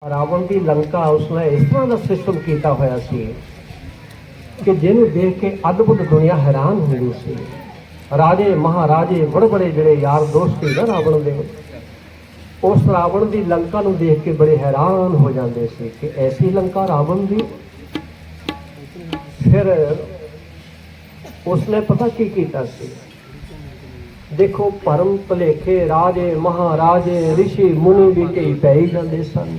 रावण की लंका उसने इस तरह का सिस्टम किया होया सी कि जिन्हों देख के अद्भुत दुनिया हैरान हुई सी। राजे महाराजे बड़े बड़े जड़े यार दोस्त थे ना रावण दे, उस रावण की लंका नूं देख के बड़े हैरान हो जाते सी कि ऐसी लंका रावण की। फिर उसने पता की किया सी, देखो भरम भुलेखे राजे महाराजे ऋषि मुनि भी कई पै ही जाते सन,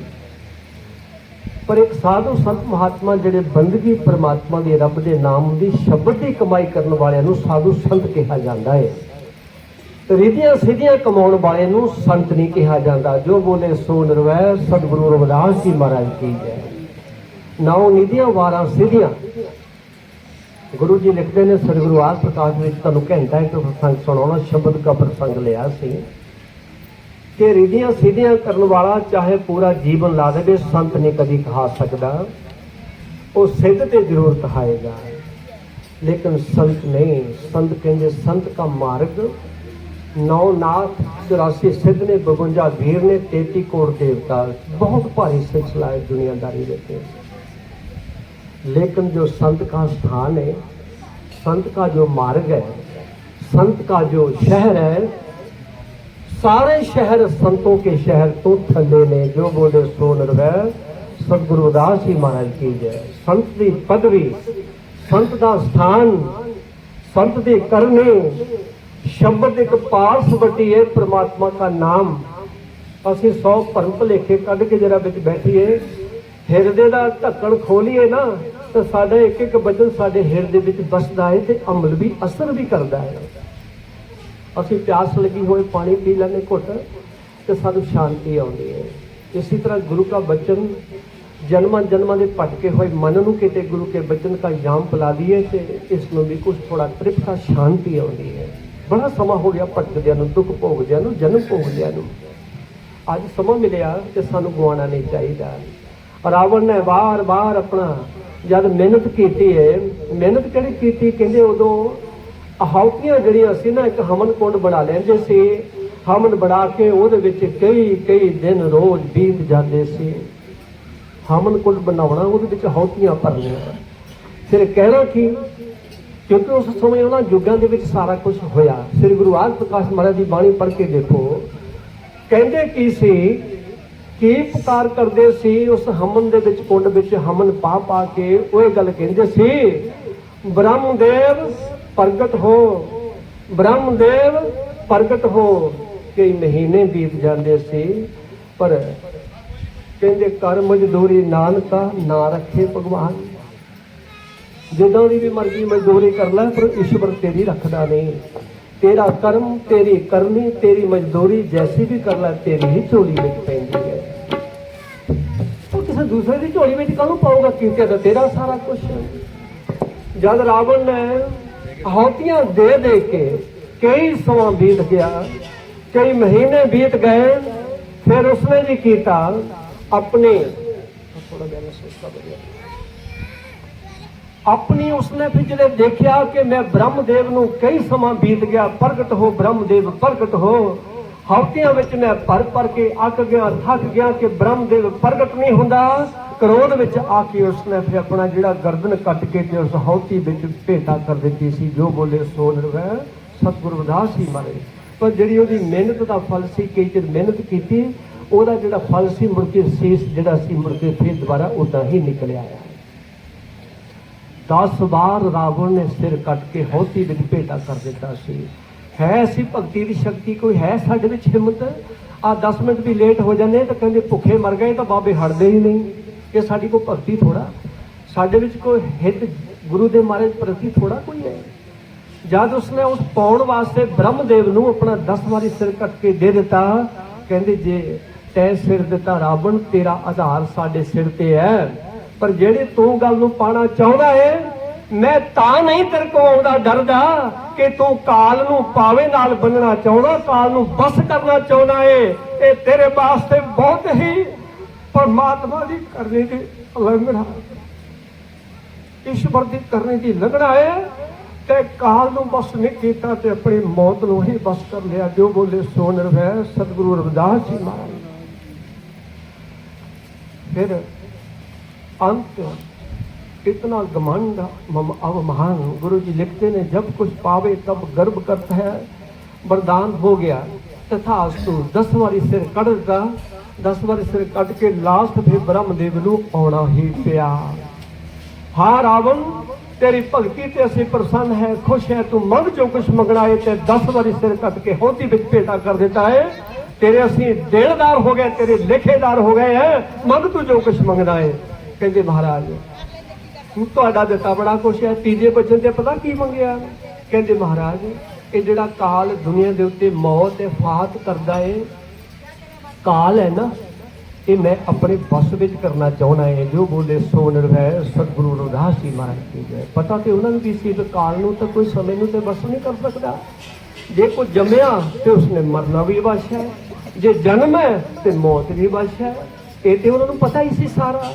पर एक साधु संत महात्मा जिहड़े बंदगी परमात्मा के रब के नाम की शब्द की कमाई करने वाले नूं साधु संत कहा जाता है। रिधियां सीधियां कमाउण वाले नूं संत नहीं कहा जाता। जो बोले सो निर्वैर सतगुरु रविदास जी महाराज की जय। नाउ निधियां वारां सीधियां गुरु जी लिखते हैं सतगुरु आद प्रकाश में तुहानूं घंटा एक प्रसंग सुनाउणा शब्द का प्रसंग लिया सी कि रिधियां सीधियां करने वाला चाहे पूरा जीवन ला दे संत नहीं कभी कहा सकता, वो सिद्ध ते जरूर कहाएगा, लेकिन संत नहीं। संत कहते संत का मार्ग 9 नाथ 84 सिद्ध ने 52 वीर ने 33 कोट देवता, बहुत भारी सिलसिला है दुनियादारी देते। लेकिन जो संत का स्थान है, संत का जो मार्ग है, संत का जो शहर है, सारे शहर संतों के शहर तो थले ने। जो बोले सो निर्वैर सतगुरु रविदास जी महाराज की जय। संत की पदवी, संत का स्थान, संत के करने शब्द एक पास बटी है परमात्मा का नाम। असी 100 भरम भुलेखे कढ़ के जरा बिच बैठिए, हिरदे का ढक्कन खोलीए ना तो साडा एक एक वचन साडे हिरदे विच बसदा है ते अमल भी असर भी करता है। असी प्यास लगी हुए पानी पी लेने घुट तो सानू शांति आती है। इसी तरह गुरु का वचन जन्मां जन्मां दे भटके हुए मन नूं किते गुरु के वचन का जाम पिला दिए तो इसमें भी कुछ थोड़ा तृप्ता शांति आती है। बड़ा समा हो गया भटकदियां नूं, दुख भोगदियां नूं, जन्म भोगदियां नूं। अज समा मिलिया तो सानू गवाना नहीं चाहिए। रावण ने बार बार अपना जब मेहनत की है, मेहनत किहड़ी कीती कहंदे उदों आहुतियां जड़ियां सी ना एक हवन कुंड बना लेंदे सी। हवन बना के उहदे विच कई कई दिन रोज बीत जाते सी। हवन कुंड बनाउणा उहदे विच आहुतियां भरनियां। फिर कहना कि क्योंकि उस समय उन्हां युगां दे विच सारा कुछ होया। श्री गुरु आद प्रकाश महाराज की बाणी पढ़ के देखो, कहंदे की सी की पुकार करदे सी उस हवन दे विच कुंड विच हवन पा पा के ओह गल कहंदे सी ब्रह्मदेव प्रगट हो, ब्रह्मदेव प्रगट हो। कई महीने बीत जाते सी पर कहते कर मजदूरी नानका ना रखे भगवान। जिदों की भी मर्जी मजदूरी कर लै पर ईश्वर तेरी रखदा नहीं। तेरा कर्म तेरी करनी तेरी मजदूरी जैसी भी कर लै तेरी ही झोली में पैंदी है। तो किसी दूसरे की झोली में काहनूं पाऊगा, कीते तो तेरा सारा कुछ। जब रावण ने आहुतियां दे दे के कई समा बीत गया, कई महीने बीत गए, फिर उसने जी किया अपने अपनी उसने फिर जब देखा कि मैं ब्रह्मदेव नूं कई समा बीत गया, प्रगट हो ब्रह्मदेव प्रगट हो। आहुतियां विच मैं भर के अक गया थक गया कि ब्रह्मदेव प्रगट नहीं हुंदा। क्रोध विच आके उसने फिर अपना जिहड़ा गर्दन कट के ते उस आहुति विच भेटा कर दी सी। जो बोले सो निर्वैर सतगुरु रविदास जी महाराज। पर जिहड़ी उहदी मेहनत का फल सी, कई चिर मेहनत कीती, उहदा जिहड़ा फल सी मुड़ के सीस जिहड़ा सी मुड़ के फिर दोबारा उदां ही निकल आया। 10 बार रावण ने सिर कट के आहुति विच भेटा कर दिता सी। है ऐसी भगती की शक्ति कोई है साडे विच हिम्मत? आ 10 मिनट भी लेट हो जाने तो कहंदे भुखे मर गए तो बाबे हटदे ही नहीं। ये साडी कोई भगती थोड़ा, साडे विच कोई हित गुरु दे महाराज प्रति थोड़ा कोई है। जब उसने उस पाउण वास्ते ब्रह्मदेव नूं अपना 10 वारी सिर कट के दे दिता, कहंदे जे तै सिर दिता रावण तेरा आधार साडे सिर ते है, पर जेड़ी तू गल नूं पाना चाहुंदा है मैं तां नहीं तेरे को आउंदा डरदा कि तू काल नूं पावे नाल बनना चाहुंदा, काल नूं बस करना चाहुंदा है। ये तेरे वास्ते बहुत ही परमात्मा की करने की उलंघना, ईश्वर की करने की उलंघना है। ते काल नूं बस नहीं कीता ते अपनी मौत नूं ही बस कर लिया। जो बोले सो निर्वैर सतगुरु रविदास जी महाराज। फिर अंत इतना घमंड मम अवमान। गुरु जी लिखते ने जब कुछ पावे तब गर्व करता है। वरदान हो गया तथास्तु 10 वारी सिर कट दिता। 10 वारी सिर कट के लास्ट फिर ब्रह्मदेव नूं आउणा ही पिया। हाँ रावण तेरी भगती ते असीं प्रसन्न है, खुश है, तू मंग जो कुछ मंगना है। ते 10 वारी सिर कट के होती विच भेटा कर देता है। तेरे असीं देणदार हो गए, तेरे लेखेदार हो गए हैं, मंग तू जो कुछ मंगना है। कहते महाराज तुहाडा दिता बड़ा कुछ है। तीजे बचन ते पता की मंगिया? कहते महाराज ये जिहड़ा काल दुनिया के उत्ते मौत है फात करदा है, काल है ना, ये मैं अपने बस विच करना चाहना है। जो बोले सो निर्भय सतगुरु रविदास जी महाराज की जय। पता तो उन्होंने भी सी काल नूं तो कोई समय नूं तो बस नहीं कर सकता। जे कोई जमया तो उसने मरना भी वश है, जे जन्म है तो मौत भी वश है। ये तो उन्होंने पता ही सी सारा।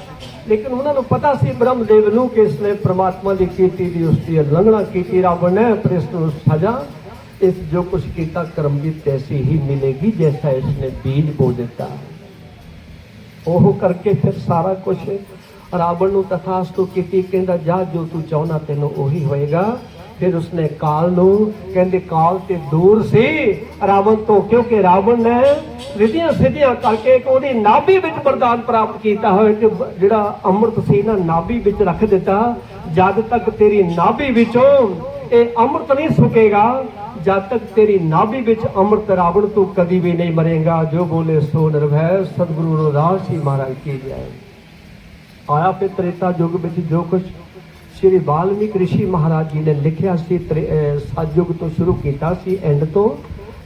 लेकिन उन्होंने पता सी ब्रह्मदेव नूं कि इसने परमात्मा की कीती दी उसकी उल्लंघना की। रावण ने पर इसनूं सजा, इस जो कुछ किया कर्म भी तैसी ही मिलेगी जैसा इसने बीज बो दिता। ओह करके फिर सारा कुछ रावण नूं तथास्तु कीती। कहंदा जा जो तू चाहना तेनों ओही होएगा। फिर उसने काल नूं कहंदे काल ते दूर सी रावण तो, क्योंकि रावण ने रिधियां सिद्धियां करके एक ओहदी नाभि विच वरदान प्राप्त कीता होए कि जिहड़ा अमृत सी ना नाभि विच रख दिता। जद तक तेरी नाभि विचों ये अमृत नहीं सुकेगा, जब तक तेरी नाभि विच अमृत रावण तू कभी भी नहीं मरेगा। जो बोले सो निर्भय सतगुरु रविदास जी महाराज की जय। आया फिर त्रेता युग विच जो कुछ श्री वाल्मीकि ऋषि महाराज जी ने लिखिया सी सतयुग तो शुरू किया सी, एंड तो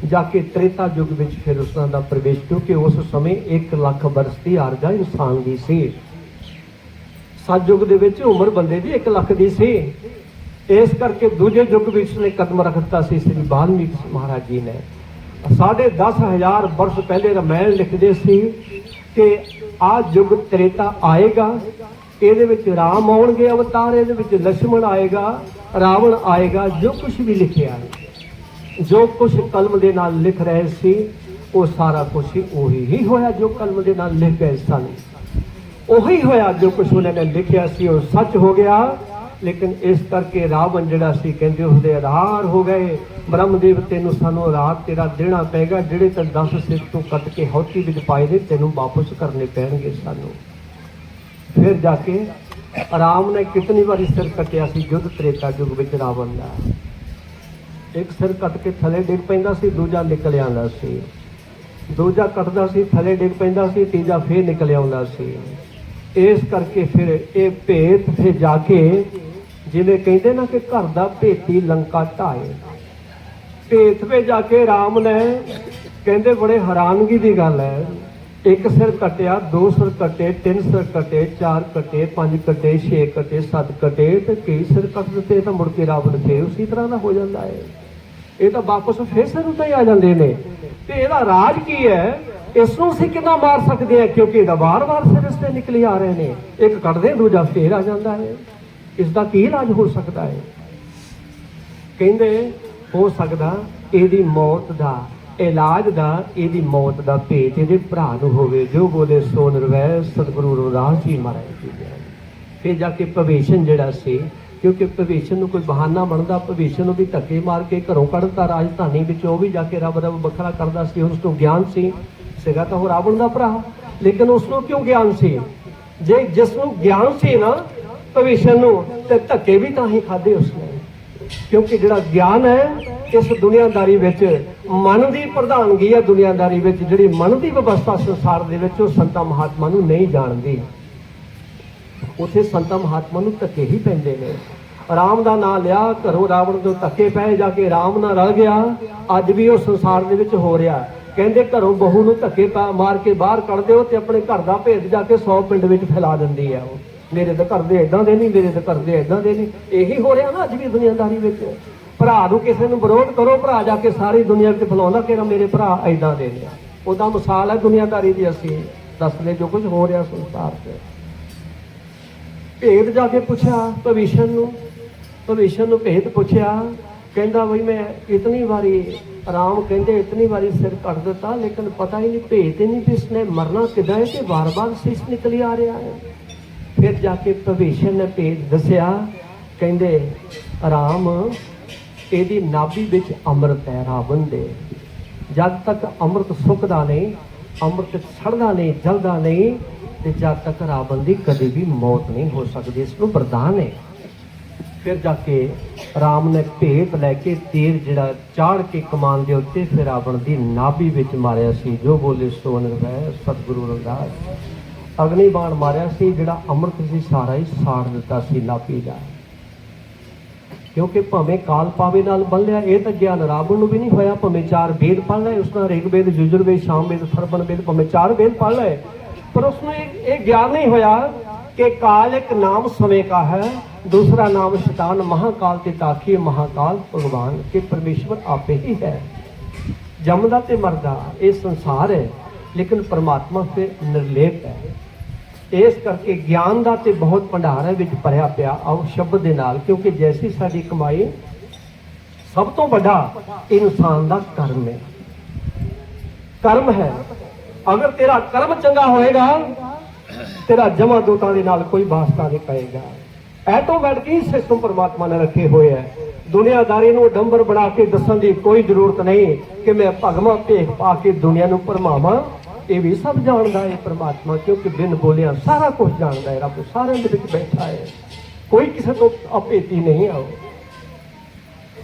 जाके त्रेता युग विच फिर उसका दा प्रवेश, क्योंकि उस समय 1 लाख वर्ष की आर्जा इंसान की सी। सतयुग दे विच उम्र बंदे दी 1 लाख की सी। इस करके दूजे युग में उसने कदम रख दिता सी श्री वाल्मीकि महाराज जी ने। 10,500 वर्ष पहले रामायण लिखते सी कि आज युग त्रेता आएगा, ਇਹਦੇ ਵਿੱਚ राम आउणगे अवतार, ਇਹਦੇ ਵਿੱਚ लक्ष्मण आएगा, रावण आएगा। जो कुछ भी लिखिਆ है, जो कुछ कलम ਦੇ ਨਾਲ लिख रहे सी वो सारा कुछ ਉਹੀ ही होया। जो कलम ਦੇ ਨਾਲ लिख गए सन ਉਹੀ होया। जो कुछ उन्होंने लिखिਆ सी वो सच हो गया। लेकिन इस करके रावण जिहड़ा सी कहंदे उसदे आधार हो गए। ब्रह्मदेव तेनों सानू रात तेरा देना पेगा, जिहड़े तो 10 सिर तो कट के हौती विच पाए ने तेनों वापस करने पैणगे सानू। फिर जाके राम ने कितनी बारी सिर कटिया सी युद्ध त्रेता युग विच रावण दा। एक सिर कट के थले डिग पैंदा सी, दूजा निकल आंदा सी, दूजा कटदा सी थले डिग पैंदा सी, तीजा फिर निकल आंदा सी। इस करके फिर ये भेत फिर जाके जिवें कहंदे ना कि घर दा भेती लंका ढाए, भेत पे जाके राम ने कहंदे बड़े हैरानगी की गल है। 1 सिर कटिया, 2 सिर कटे, 3 सिर कटे, 4 कटे, 5 कटे, 6 कटे, 7 कटे, तो कई सिर कट दिते तो मुड़ के रावण फिर उसी तरह का हो जाता है। ये तो वापस फिर सिर उत्ते ही आ जाते हैं। तो यदा राज की है, इसनों असीं कितना मार सकते हैं, क्योंकि बार बार सिर इससे निकले आ रहे हैं। एक कटदे दूजा फिर आ जाता है। इसका की इलाज हो सकता है? कहते हो सकता यदी मौत का इलाज का यदी मौत का भेत ये भरा नूं होवे। जो बोले सो निर्भय सतगुरु रविदास जी महाराज जी जय। फिर जाके भविष्ण जिहड़ा सी, क्योंकि भविष्ण नूं कोई बहाना बनता, भविष्ण नूं भी धक्के मार के घरों कढ़ता राजधानी विचों, भी जाके रब रब बखरा करता सी। उसनूं ज्ञान सी सीगा तो रावण का भरा, लेकिन उसनूं क्यों ज्ञान सी? जे जिसनूं ज्ञान सी ना भविष्ण नूं ते धक्के भी तां ही खाधे उसने, क्योंकि जिहड़ा ज्ञान है इस दुनियादारी विच मन की प्रधानगी है। दुनियादारी विच जिहड़ी मन की व्यवस्था संसार दे विच संतां महात्मा नूं नहीं जानदी। उत्थे संतां महात्मा नूं धक्के ही पैंदे ने। राम का नाम लिया, घरों रावण तो धक्के पै, जाके राम नाल रल गया। अज भी वो संसार दे विच हो रहा। कहंदे घरों बहू नूं धक्के मार के बाहर कढ दिओ ते अपने घर का भेद जाके 100 पिंड विच फैला दिंदी है। वो मेरे तो घर दे इदां दे नहीं, मेरे तो घर दे इदां दे नहीं। यही हो रहा ना अज भी दुनियादारी विच। भरा नूं किसी नूं विरोध करो, भरा जाके सारी दुनिया विच फैलाउंदा कि मेरे भरा इदां दे ने। उदा मिसाल है दुनियादारी दी। असीं दसदे जो कुछ हो रहा संसार च। भेद जाके पुछया भविष्ण नूं भेद पुछया कहता बई मैं इतनी बारी राम कहते इतनी बारी सिर कट दिता लेकिन पता ही नहीं भेजते नहीं भी इसने मरना किदा है कि बार बार शीश निकली आ रहा है। फिर जाके भविष्य ने भेज दसिया कहते राम ਇਹਦੀ ਨਾਭੀ ਵਿੱਚ ਅੰਮ੍ਰਿਤ ਹੈ ਰਾਵਣ ਦੇ जब तक अमृत सुखदा नहीं अमृत सड़दा नहीं जलदा नहीं तो जब तक रावण की कभी भी मौत नहीं हो सकती इसको वरदान है। फिर जाके राम ने भेत लैके तीर जिहड़ा चाड़ के कमान के उत्ते फिर रावण की नाभि विच मारिया सी जो बोले सो निर्भय सतगुरु रविदास अग्नि बाण मारिया सी जिहड़ा अमृत सी सारा ही साड़ दिता सी नाभि दा क्योंकि भावें काल पावे नाल बन लिया ये तो ज्ञान रावण नूं भी नहीं होया भावें 4 वेद पढ़ लए उसका ऋग्वेद यजुर्वेद सामवेद अथर्वण वेद भावें 4 वेद पढ़ लए पर उसमें ये ज्ञान नहीं होया कि काल एक नाम समय का है दूसरा नाम शैतान महाकाल ते ताकी महाकाल भगवान के परमेश्वर आपे ही है जमदा ते मरदा ये संसार है लेकिन परमात्मा फिर निर्लेप है। इस करके ज्ञान का तो बहुत भंडार है विच भरिया पिया आओ शब्द दे नाल क्योंकि जैसी साडी कमाई सब तो बड़ा इंसान का कर्म है। कर्म है अगर तेरा कर्म चंगा होएगा तेरा जमा दूतां दे नाल कोई वास्ता नहीं पएगा। ऐटोमैटिक ही सिस्टम परमात्मा ने रखे हुए है दुनियादारी नूं डंबर बना के दसन की कोई जरूरत नहीं कि मैं भगवा भेख पा के दुनिया नूं भरमावां ये भी सब जानता है परमात्मा क्योंकि बिन बोलिया सारा कुछ जानता है रब सारे दे विच बैठा है कोई किसी को अभेती नहीं आओ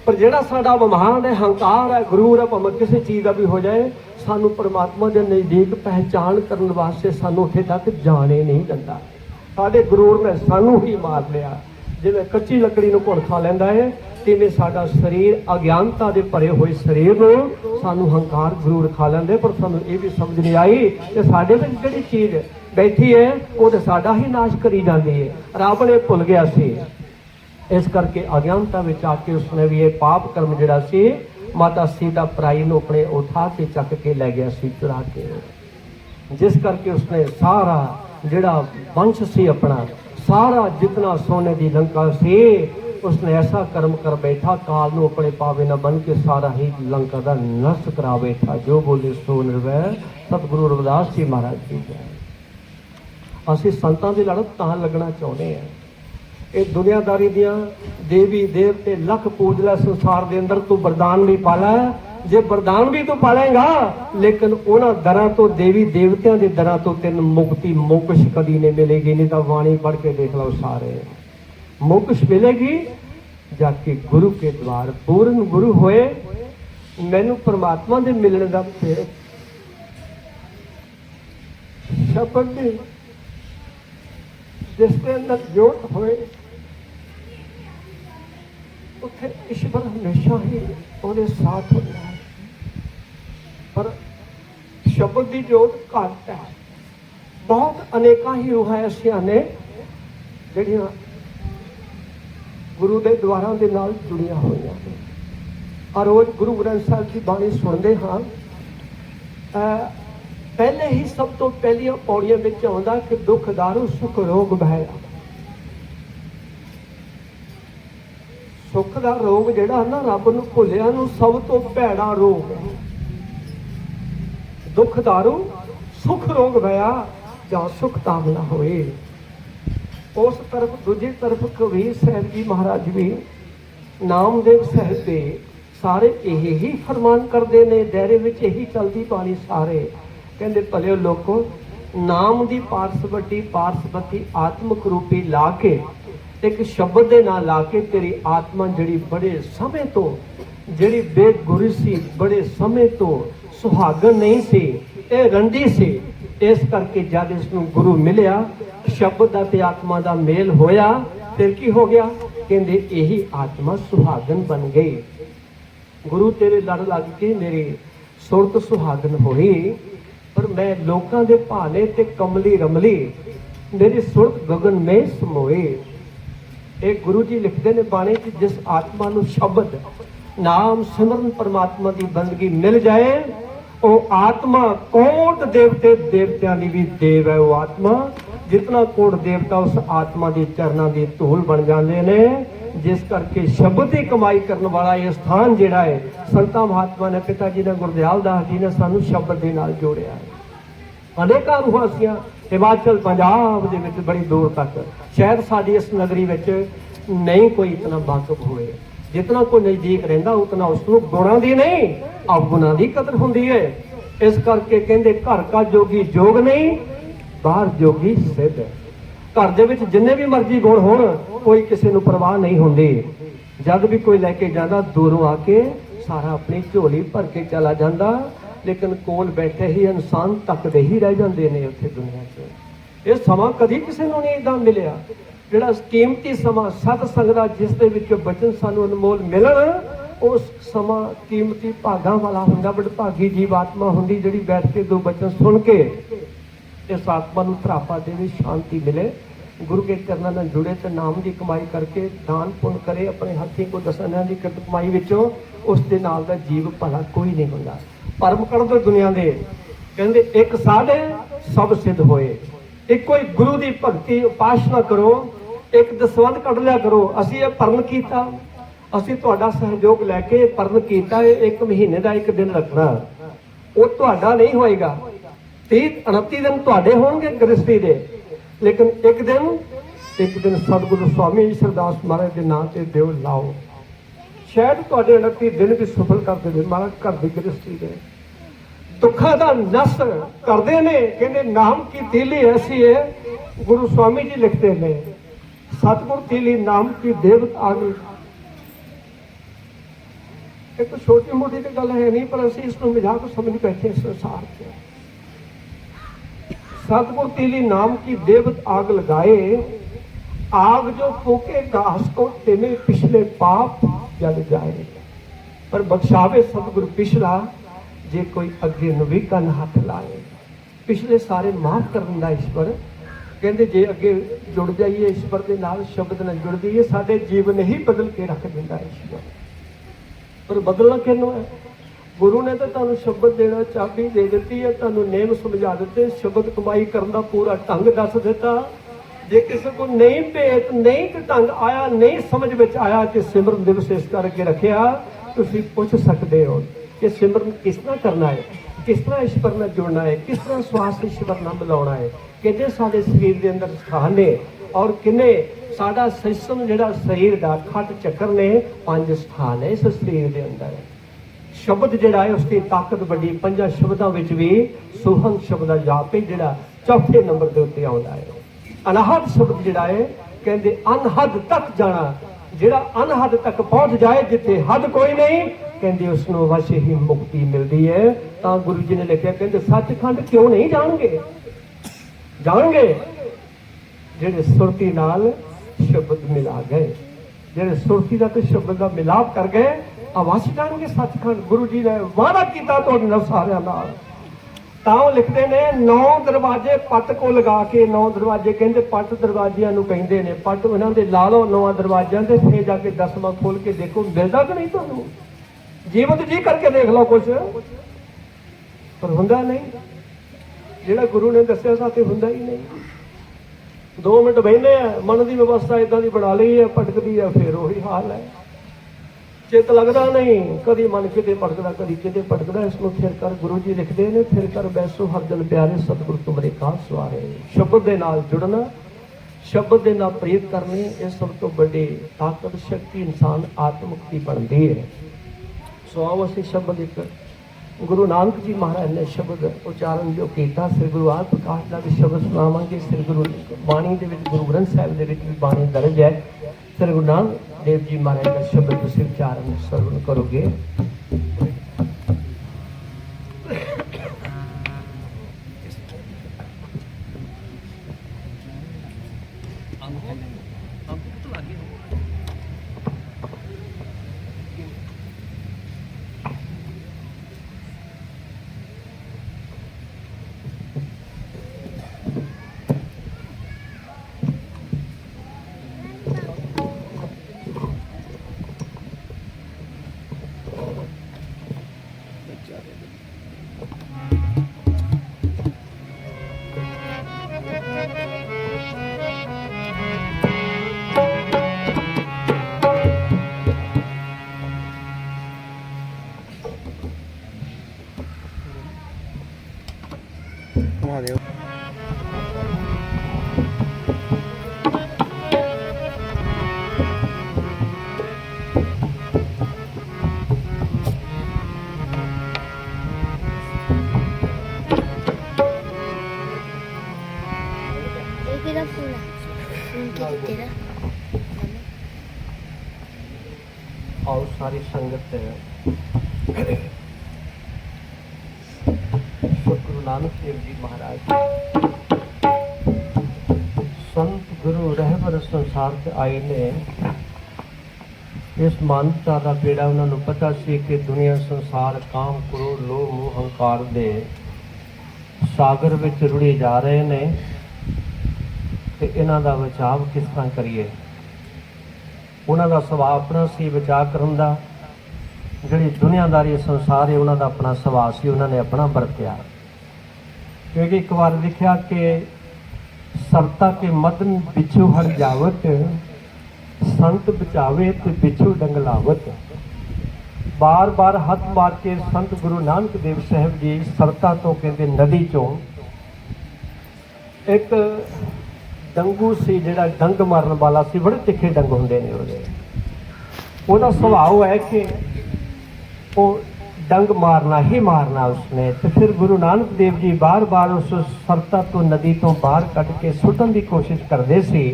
पर जिहड़ा साडा महान है हंकार है गुरूर है भावें किसी चीज़ का भी हो जाए सानू परमात्मा के नज़दीक पहचान करने वास्ते सानू उत्थे तक जाने नहीं दिंदा। साडे गुरूर ने सानू ही मार लिया जिवें कच्ची लकड़ी नूं घुण खा लैंदा है तिवें साडा शरीर अज्ञानता दे भरे हुए शरीर नूं सानू हंकार गुरूर खा लैंदे पर सानू ये भी समझ नहीं आई कि साडे विच जिहड़ी चीज़ बैठी है वो तो साडा ही नाश करी जाती है रावण ये भुल गया सी इस करके अज्ञानता में आके उसने भी ये पाप कर्म जिहड़ा सी माता सीता पराई नूं अपने उठा के चक के लै गया सी चुरा के जिस करके उसने सारा जिहड़ा वंश सी अपना सारा जितना सोने की लंका सी उसने ऐसा कर्म कर बैठा काल नूं अपने पावे न बन के सारा ही लंका का नष्ट करा बैठा जो बोले सो निर्भय सतगुरु रविदास जी महाराज जी जय। असीं संतां दी लड़ तां लगना चाहुंदे हैं ये दुनियादारी दियां देवी देवते लख पूज लै संसार दे अंदर तू वरदान भी पाला जे वरदान भी तू पालेगा लेकिन उन्हां दरां तो देवी देवतियां दे दरां तो तेन मुक्ति मोक्ष कदी नहीं मिलेगी नहीं तो वाणी पढ़ के देख लो सारे मोक्ष मिलेगी जाके गुरु के द्वार पूर्ण गुरु होए मैनू परमात्मा दे मिलने का फिर शब्द जिसके अंदर जोत होए उत्थे ईश्वर हमेशा ही उहदे साथ होता है पर शब्द की जोत घट है बहुत अनेक ही रूह ऐसिया ने जिहड़ियां गुरु के द्वारा के नाल जुड़िया हुई हैं। और रोज गुरु ग्रंथ साहिब की बाणी सुनते हाँ पहले ही सब तो पहलिया पौड़ियां में आउंदा कि दुख दारू सुख रोग भैया सुख का रोग जिहड़ा ना रब नूं भुलिया नूं सब तो भैड़ा रोग है दुख दारू सुख रोग भैया जां सुख तामना होए। उस तरफ दूजी तरफ कबीर साहब जी महाराज भी नामदेव साहब के सारे यही फरमान करते हैं दायरे में यही चलती पानी सारे कहते भले लोगों नाम की पार्सवती आत्मक रूपी ला के एक शब्द दे नाल ला के तेरी आत्मा जिहड़ी बड़े समय तो जिहड़ी बेगुरी सी बड़े समय तो सुहागन नहीं सी ये रंडी सी इस करके जब इसनूं गुरु मिलिया शब्द का ते आत्मा का मेल होया फिर की हो गया कहते यही आत्मा सुहागन बन गई गुरु तेरे लड़ लग के मेरी सुरत सुहागन हुई पर मैं लोगों के भाने ते कमली रमली मेरी सुरत गगन में समोए। एक गुरु जी लिखते हैं बाणी कि जिस आत्मा नूं शब्द नाम सिमरन परमात्मा की बंदगी मिल जाए वो आत्मा कोट देवते देवतियां दी भी देव है वो आत्मा जितना कोट देवता उस आत्मा के चरणों की धूल बन जाते हैं। जिस करके शब्द की कमाई करने वाला ये स्थान जिहड़ा है संतां महात्मा ने पिता जी ने गुरदयाल दास जी ने सानू शब्द के नाल जोड़िया है। अनेकों रूहासियां हिमाचल पंजाब दे विच बड़ी दूर तक शायद साडी इस नगरी विच नहीं कोई इतना वाकफ होए। जितना कोई नज़दीक रहिंदा उतना उसनूं गुणां दी नहीं अवगुणां दी कदर हुंदी है। इस करके कहंदे घर का जोगी जोग नहीं बाहर जोगी सिद्ध। घर दे विच जिन्ने भी मर्जी गुण होण कोई किसी नूं परवाह नहीं हुंदी। जद भी कोई लैके जांदा दूरों आके सारा अपनी झोली भर के चला जांदा, लेकिन कोल बैठे ही इंसान तकदे ही रह जांदे ने उत्थे दुनिया 'च। ये समा कदी किसी नूं नहीं इदां मिलिया जिहड़ा कीमती समा सतसंग दा जिस दे विच बचन सानूं अनमोल मिलण। उस समा कीमती भागां वाला हुंदा, वडभागी जीव आत्मा हुंदी जिहड़ी बैठ के दो बचन सुन के इस आत्मा नूं धरापा देवे, शांति मिले, गुरु के चरणों नाल जुड़े ते नाम की कमाई करके दान पुण्य करे अपने हथी को दसना की कमाई विचों उस दे नाल दा जीव भला कोई नहीं हुंदा। परम कड़ दो दुनिया दे कहंदे एक साध सब सिद्ध होए। एक कोई गुरु की भगती उपासना करो, एक दसवंध कढ़ लिया करो। असीं ये परन कीता, असीं तुहाडा सहयोग लैके परन कीता, एक महीने का एक दिन रखना वो तुहाडा नहीं होएगा। 30-29 दिन तुहाडे होणगे गृहस्थी दे, लेकिन एक दिन सतगुरु स्वामी ईश्वरदास महाराज के नाम से दिओ लाओ। शायद तुहाडे 29 दिन भी सफल कर देवे महाराज घर की गृहस्थी दे। दुखा का नस करते ने कहते नाम की तीली ऐसी है। गुरु स्वामी जी लिखते हैं सतगुर तीली नाम की देवत आ गई। एक तो छोटी मोटी तो गल है नहीं, पर असीं इसको मजाक समझ बैठे संसार से। सतगुर तीली नाम की देवत आग लगाए, आग जो फूके घास को तेने पिछले पाप जल जाए। पर बख्शावे सतगुरु पिछला जे कोई अगे नवी कन हाथ लाए। पिछले सारे माफ कर दिंदा ईश्वर। कहते जे अगे जुड़ जाइए ईश्वर के नाल शब्द नाल जुड़ जाइए साडे जीवन ही बदल के रख दिंदा ईश्वर। पर बदलना किनों है? गुरु ने तो तुहानूं शब्द देना चाबी दे दी है, तुहानूं नेम समझा दिते, शब्द कमाई करने का पूरा ढंग दस दिता। जे किसी को नहीं भेत नहीं ढंग आया नहीं समझ में आया कि सिमरन दिवस इस करके रखिया, तुसीं पुछ सकते हो कि सिमरन किस तरह करना है, किस तरह ईश्वर नाल जुड़ना है, किस तरह श्वास ईश्वर नाल मिलाउणा है, किन्ने साडे शरीर के अंदर स्थान ने और किन्ने साडा सिस्टम जिहड़ा शरीर का खट चक्कर ने 5 स्थान है इस शरीर के अंदर। शब्द जिहड़ा है उसकी ताकत बड़ी 5 शब्दों विच भी सोहन शब्द जाप है जिहड़ा चौथे नंबर के उत्ते आउंदा है। अनहद शब्द जिहड़ा है कहंदे अनहद तक जाना, जिहड़ा अनहद तक पहुंच जाए जिथे हद कोई नहीं कहंदे उसनों वश ही मुक्ति मिलती है। तो गुरु जी ने लिखा कहंदे सचखंड क्यों नहीं जाणगे? जाणगे जिहड़े सुरती नाल शब्द मिला गए, जिहड़े सुरती का तो शब्द का मिलाप कर गए अवश्य जाणगे सचखंड। गुरु जी ने वादा किया तुहाडे नाल सारिआं नाल। तां लिखते ने 9 दरवाजे पट को लगा के, 9 दरवाजे कहते पट दरवाजियां नूं कहंदे ने, पट इन्हां दे ला लो 9 दरवाजियां ते फिर जाके 10वां खोल के देखो मिलदा कि नहीं तुहानूं। जीवत जी करके देख लो कुछ, पर हुंदा नहीं। जिहड़ा गुरु ने दस्सिया साथे हुंदा ही नहीं। 2 मिनट बहने मन की व्यवस्था इदां दी बना ली है, भटकदी है, फिर वही हाल है। चित लगता नहीं, कभी मन किते भटकदा कभी किते भटकदा। इसनूं फिर कर गुरु जी लिखते हैं फिर कर बैसो हर दिल प्यारे सतगुरु तुमरे काल सवारे। शब्द के नाल जुड़ना, शब्द के नाल प्रीत करनी, ये सब तो बड़ी ताकत शक्ति इंसान आत्ममुक्ति बनती है। सो आओ असीं शब्द एक गुरु नानक जी महाराज ने शब्द उच्चारण जो किया, श्री गुरु आदि प्रकाश का भी शब्द सुनावांगे। श्री गुरु बाणी के गुरु ग्रंथ साहिब के भी बाणी दर्ज है। श्री गुरु नानक देव जी महाराज का शब्द तुसीं उच्चारण श्रवण करोगे। किहदा फोन है? फोन की तेरा? आओ सारी संगत गुरु नानक देव जी महाराज संत गुरु रहबर संसार ते आए ने। इस मानवता का बेड़ा उन्होंने पता सी कि दुनिया संसार काम क्रोध लोभ मोह हंकार दे सागर विच रुढ़ी जा रहे ने ते इन्हां दा बचाव किस तरह करिए। उन्हां दा सुभाव अपना सी बचाव करन दा, जिहड़ी दुनियादारी संसार है उन्हां दा अपना सुभाव सी, उन्होंने अपना बरतिया। क्योंकि एक बार लिखा कि सरता के मदन पिछू हट जावत, संत बचावे ते पिछू डंगलावत। बार बार हथ मार के संत गुरु नानक देव साहब जी सरता तो कहते नदी चों एक डंगू सी, जिहड़ा डंग मारन वाला सी, बड़े तिखे डंग हुंदे ने ਉਹਦੇ। ਉਹਦਾ ਸੁਭਾਅ है कि वो डंग मारना ही मारना उसने। तो फिर गुरु नानक देव जी बार बार उस सरता तो नदी तो बाहर कट के सुटन की कोशिश करते सी।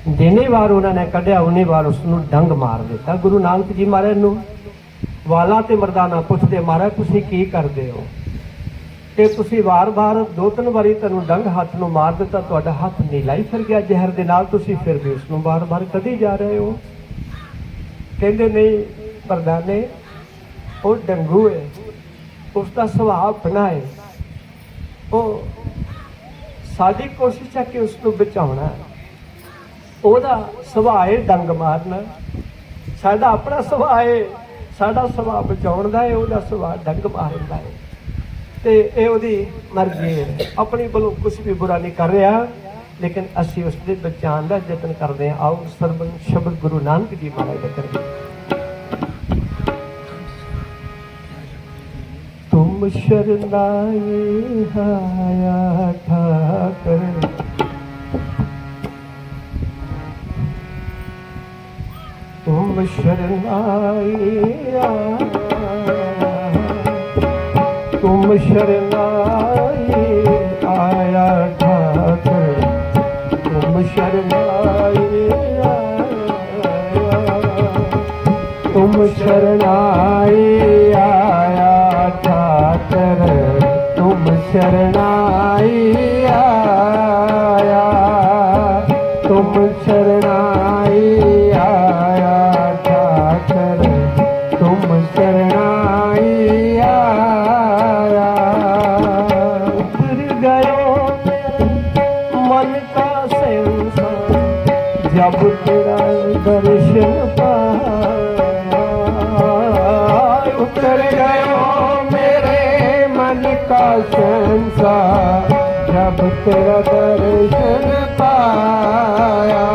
जिन्नी बार उन्होंने कढ़िया उन्नी बार उसनों डंग मार दिता। गुरु नानक जी महाराज नूं वाला ते मरदाना पुछदे, महाराज तुसीं की करदे हो कि तुसीं वार बार दो तीन बारी तैनूं डंग हथ नूं मार दिता, तुहाडा हथ नीला ही फिर गया जहर दे नाल, तुसीं फिर भी उसनूं बार बार कढ़ी जा रहे हो। कहंदे नहीं मरदाने वो डंगू है, उसका सुभाव अपना है, वो साडी कोशिश है कि उसको बचाउणा। ਉਹਦਾ ਸੁਭਾਅ ਹੈ ਡੰਗ ਮਾਰਨਾ, ਸਾਡਾ ਆਪਣਾ ਸੁਭਾਅ ਹੈ, ਸਾਡਾ ਸੁਭਾਅ ਬਚਾਉਣ ਦਾ ਹੈ, ਉਹਦਾ ਸੁਭਾਅ ਡੰਗ ਮਾਰਨ ਦਾ ਹੈ। ਤੇ ਇਹ ਉਹਦੀ ਮਰਜ਼ੀ ਹੈ, ਆਪਣੀ ਵੱਲੋਂ ਕੁਝ ਵੀ ਬੁਰਾ ਨਹੀਂ ਕਰ ਰਿਹਾ, ਲੇਕਿਨ ਅਸੀਂ ਉਸ ਦੇ ਬਚਾਉਣ ਦਾ ਯਤਨ ਕਰਦੇ ਹਾਂ। ਆਓ ਸਰਬਨ ਸ਼ਬਦ ਗੁਰੂ ਨਾਨਕ ਜੀ ਮਹਾਰਾਜ ਦਾ ਕਰੀਏ। तुम शरणाए आया ठाकर, तुम शरणाए तुम शरणाए आया ठाकर, तुम शरणाए तुम शरणाए आया ठाकर, तुम शरणाई आया, तुम शरणाई आया ठाकर, तुम शरणाई आया। उतर गयो मन का संसार, जब तेरा दर्शन पाया। उतर गयो का संसार, जब तेरा दर्शन पाया।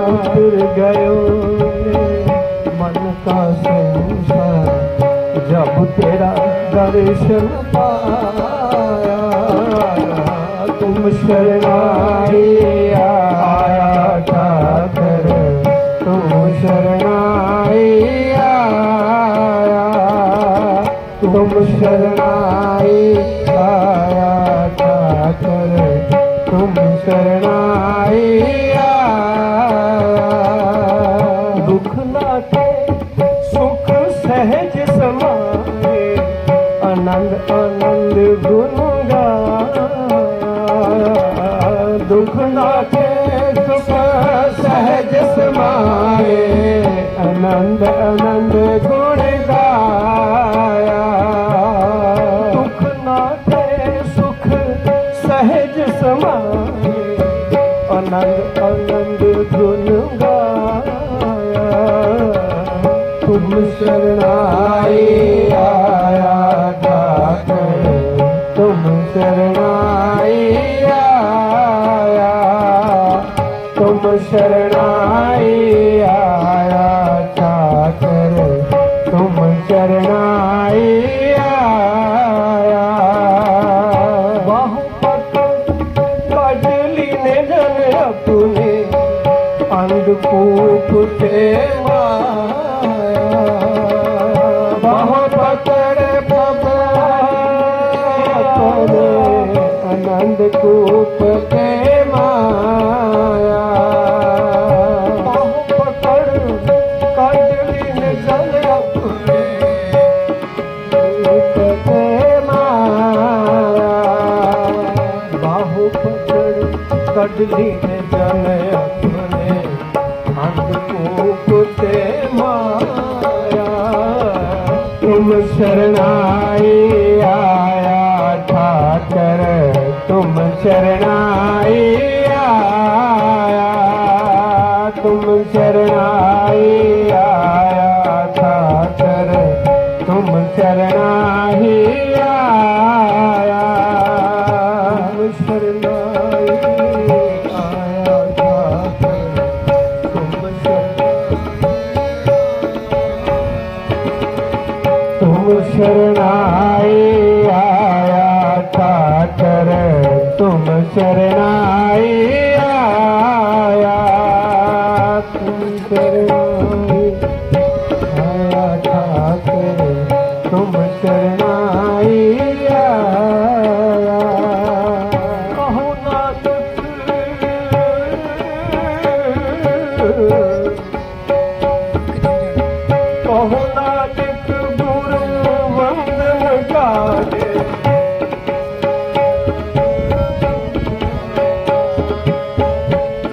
उतर गयो मन का संसार, जब तेरा दर्शन पाया। तुम शरणाई आया ठाकर, तुम शरणाई आया, तुम शरणाई आया ठाकर, तुम शरणाई आया। दुख नाटे सुख सहज समाए, आनंद आनंद गुण गाया। दुख नाटे सुख सहज समाए, आनंद आनंद गुण गाया। सहज समाए, आनंद आनंद गुण गाया। तुम शरणाई आया ठाकर, तुम शरणाई आया, तुम शरणाई आया ठाकर, तुम शरणाई आया। अपने अंधकूप ते माया, बाह पकड़ पकड़ आनंद कूप के कढली ने जन अपने अंधकूप ते माया। तुम शरणाई आया ठाकर, तुम शरणाई आया, तुम शरणाई आया ठाकर, तुम शरणाई आया, तुम शरणाई आया ठाकर, तुम शरणाई आया ठाकर, तुम शरणाई आया, तुम शरणाई आया ठाकर, तुम शरणाई आया। कहो नानक कहो नानक गुरु वंदन गाजे,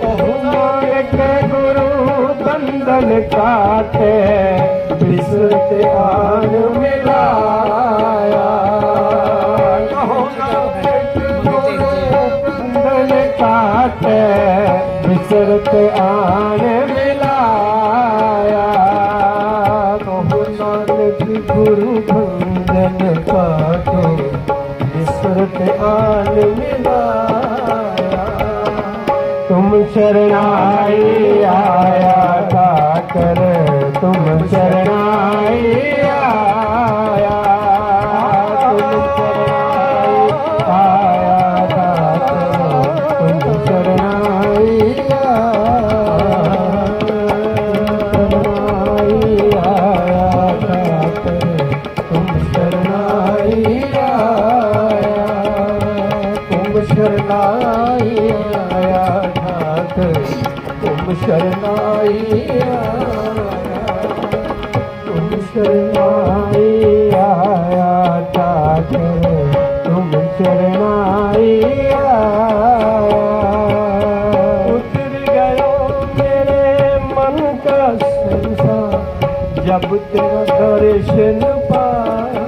कहो नानक गुरु वंदन काटे, बिसरत आन मिलाया। कहो नानक गुरु वंदन काटे, बिसरत आन मिलाया। कहो नानक गुरु वंदन काटे, बिसरत आन मिलाया। तुम शरणाई आया ठाकर, तुम शरणाई आया, तुम शरणाई आया ठाकर, तुम शरणाई आया ठाकर, तुम शरणाई आया, तुम शरणाई आया ठाकर, तुम शरणाई आया, तुम शरणाई आया ठाकर, तुम शरणाई आया। उतर गयो मेरे मन का संसार, जब तेरा दर्शन पाया।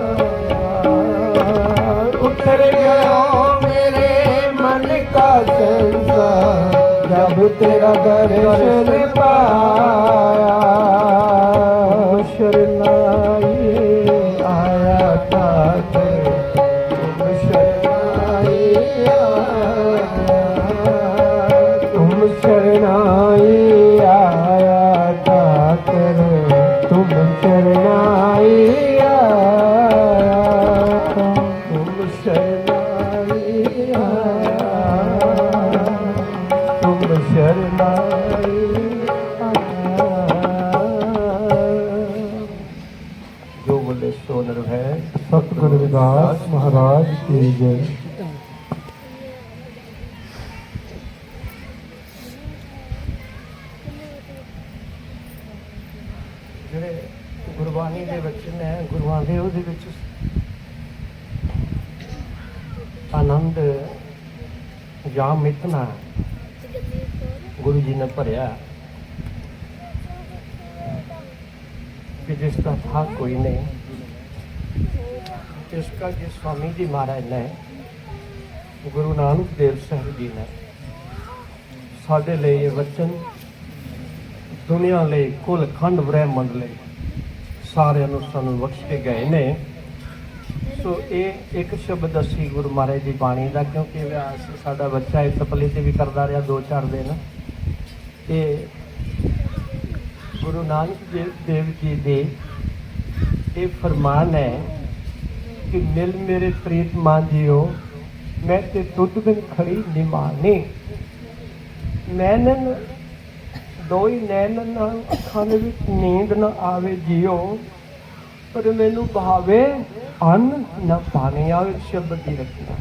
उतर गयो मेरे मन का संसार, जब तेरा दर्शन पाया। शरणाई आया ठाकर, तुम शरणाई आया, तुम शरणाई आया ठाकर, तुम शरणाई आया, तुम शरणाई आया, तुम शरणाई आया। जो बोले सो निर्भय। सतगुरु रविदास महाराज की जय। ਜਿਹੜੇ ਗੁਰਬਾਣੀ ਦੇ ਵਚਨ ਹੈ, ਗੁਰੂਆਂ ਦੇ ਉਹਦੇ ਵਿੱਚ ਆਨੰਦ ਜਾਮ ਇਤਨਾ ਗੁਰੂ ਜੀ ਨੇ ਭਰਿਆ कि जिसका था कोई नहीं, इसका जो स्वामी जी महाराज ने, गुरु नानक देव साहब जी ने साडे लिए ये वचन, दुनिया लिए, कुल खंड ब्रह्मंड लिए सारे सानू बख्श के गए ने। सो ये एक शब्द असी गुरु महाराज की बाणी का, क्योंकि साडा बच्चा इस तपली से भी करता रहा 2-4 दिन। ये गुरु नानक देव जी दे ये फरमान है कि मिल मेरे प्रीत मांझियो, मैं ते तुद बिन खड़ी निमानी। नैनन दो ही नैनन नाल अखां दे विच नींद न आवे जियो, पर मैनू भावे अन्न न पानी आवे। शब्द ही रखना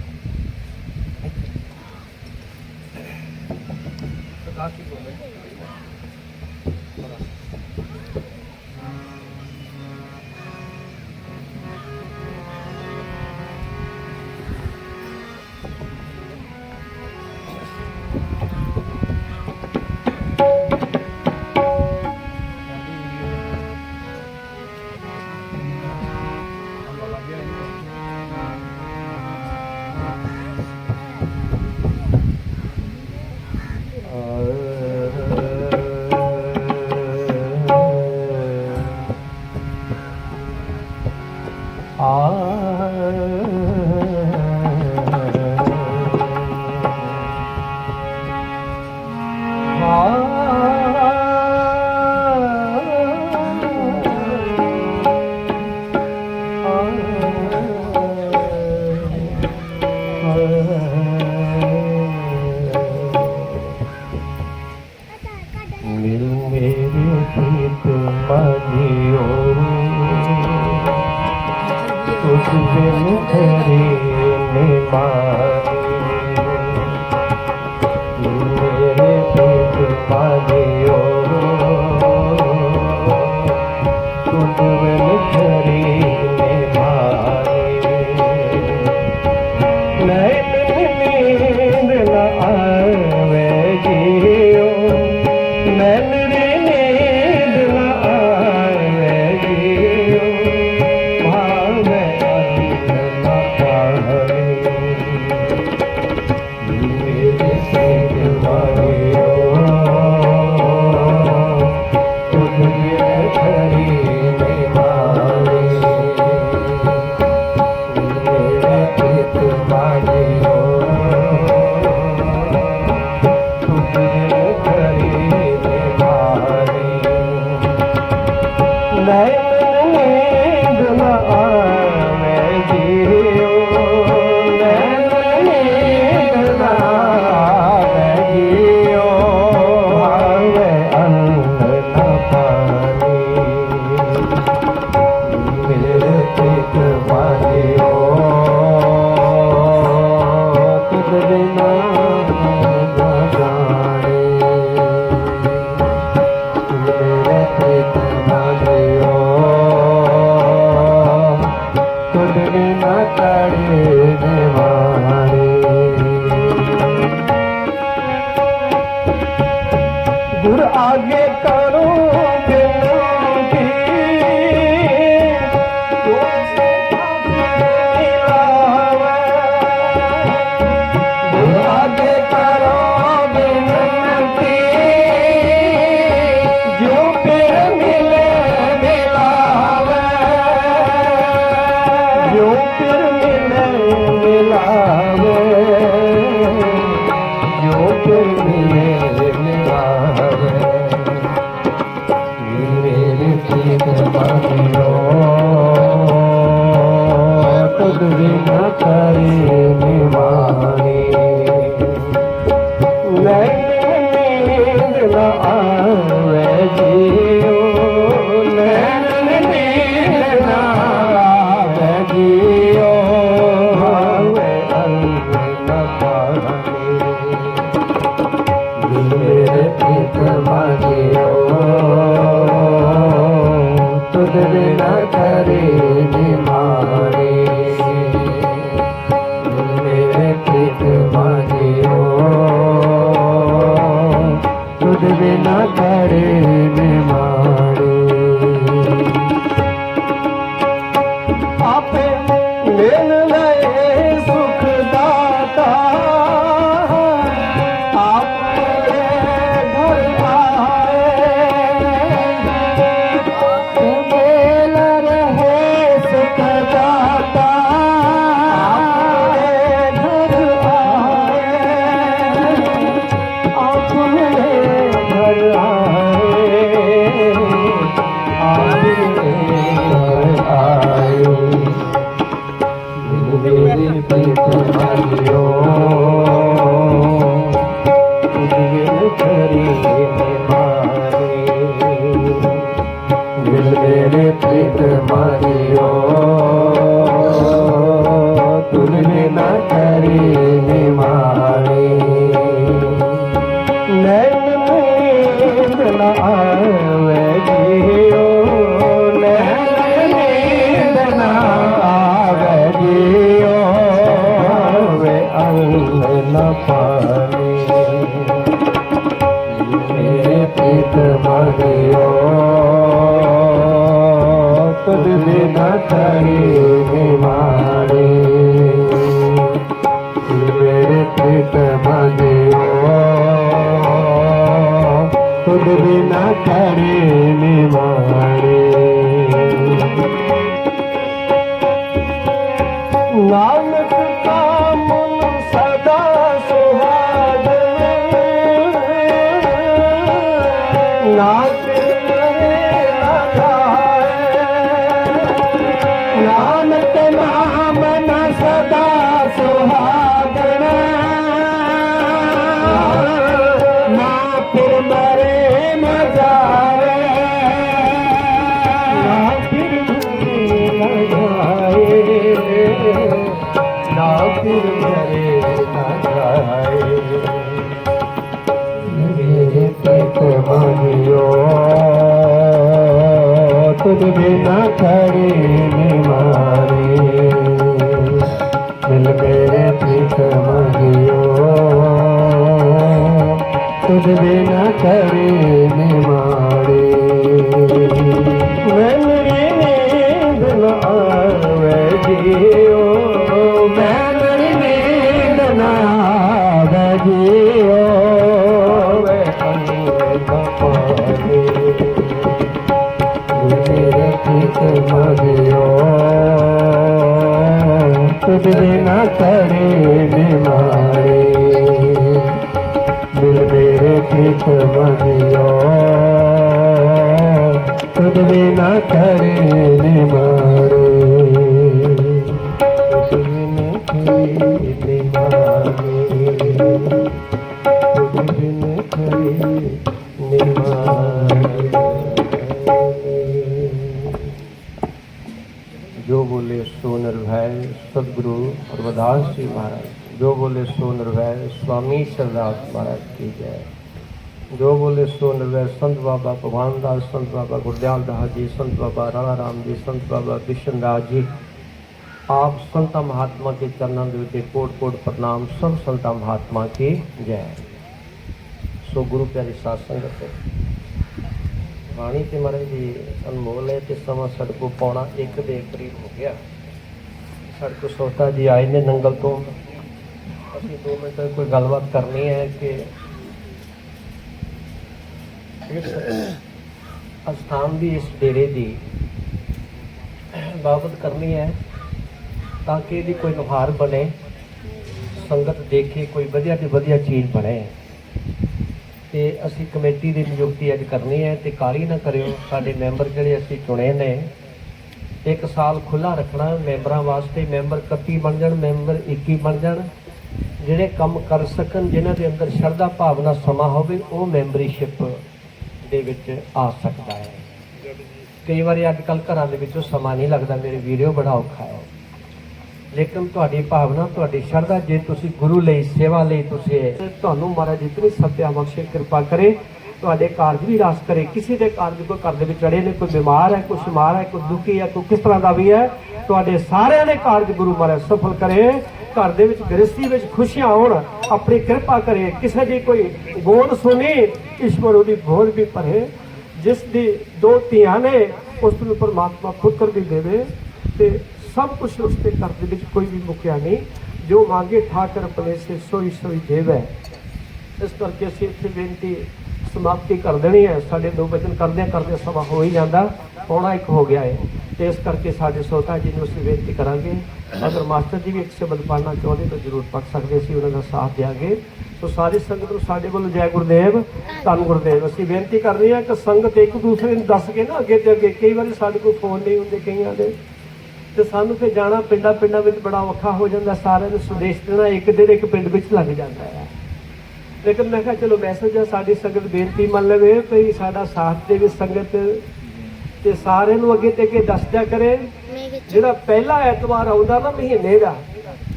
तुझ बिना खड़े निवारे। नानक का मन सदा सुहागन, ना तेरे ना जाए। नानक नाम न सदा सुहागन, ना फिर मरे न जाए। ना फिर मरे न जाए, ना फिर मरे न जाए। मेरे प्रीत मांगियो तुझ बिना खड़े निवारे। दिल मेरे प्रीत मांगियो तुझ बिना खड़े निवारे। मेरी नींद न आवे जियो, मेरी नींद न आवे जियो। मैं अंग न पावे। मेरे प्रीत मांगियो तुझ बिना खड़े निवारे। दिल मेरे प्रीत मांगियो तुझ बिना खड़े निवारे। तुझ बिन खड़ी निवारे, तुझ बिन खड़ी निवारे। जो बोले सो निर्भय सदगुरु रविदास जी महाराज, जो बोले सो निर्भय स्वामी सरदास महाराज की जय। जो बोले सो निर्भय संत बाबा भगवान दास, संत बाबा गुरदयाल दास जी, संत बाबा राणा राम जी, संत बाबा बिशन दास जी। आप संता महात्मा के चरणों के कोट कोट प्रणाम। सब संता महात्मा की जय। सो गुरु प्यारी साध संगत बाणी ते महाराज जी अनमोल है। तो समा साढ़े को 1:15 के करीब हो गया। साढ़े को सोता जी आए ने नंगल तो अभी 2 मिनट तक कोई गलबात करनी है कि स्थान भी इस डेरे की बाबत करनी है ताकि यदि कोई नुहार बने, संगत देखे, कोई वधिया तो वधिया चीज़ बने। तो असी कमेटी की नियुक्ति अज करनी है। तो काली ना करियो, साडे मैंबर जिहड़े असी चुने ने 1 साल खुला रखना मैंबरां वास्ते। मैंबर 31 बन जाण, मैंबर 21 बन जाण। जिहड़े काम कर सकन, जिन्हां दे अंदर शरधा भावना समा होवे, वो मैंबरशिप दे विच आ सकदा है। कई बार अजकल घरां दे विचों समा नहीं लगता, मेरे वीडियो बड़ा औखा है। लेकिन तुहाडी भावना, तुहाडी शरधा, जे तुसी गुरु लई सेवा लई तुसी तुहानू महाराज इतनी सत्या बख्शे, कृपा करे, तुहाडे कारज भी रास करे। किसी दे कारज कोई घर दे विच अड़े ने, कोई बीमार है, कोई शुमार है, कोई दुखी है, कोई किस तरह का भी है, तुहाडे सारिਆਂ दे कारज गुरु महाराज सफल करे। घर दे विच गृहस्थी विच खुशियां आउण, अपनी कृपा करे। किसी दी कोई गोद सुनी, ईश्वर उहदी गोद भी भरे। जिस दी 2 ਧੀਆਂ ने उसनूं परमात्मा खुद कर भी देवे। ते सब कुछ उसके घर के विच कोई भी मुक्या नहीं। जो मांगे ठाकर अपने से सोई सोई देव है। इस करके असीं इत्थे बेनती समाप्ति कर देनी है। साढ़े 2 वचन करदे समा हो ही जाता, 1:15 हो गया है। तो इस करके साढ़े सोता जी ने उसे बेनती करांगे। अगर मास्टर जी भी एक शब्द पढ़ना चाहते तो जरूर पढ़ सकते, असीं उन्हां दा साथ देंगे। तो सारी संगत नूं साडे वल्लों जय गुरुदेव, धन गुरुदेव। असीं बेनती करनी है कि संगत एक दूसरे नूं दस के ना अगे ते अगे, कई बार साडे कोल फोन नहीं हुंदे कईयां दे, तो सानू फिर जाना पिंडां विच बड़ा औखा हो जाता। सारे संदेश देना एक दिन एक पिंड विच लग जाता है। लेकिन मैं कहा चलो मैसेज है, साडी संगत बेनती मान लवे भई साडा साथ देवे संगत, ते सारे नूं अगे ते अगे दस दिया करे। जिहड़ा पहला एतवार आउंदा ना महीने दा,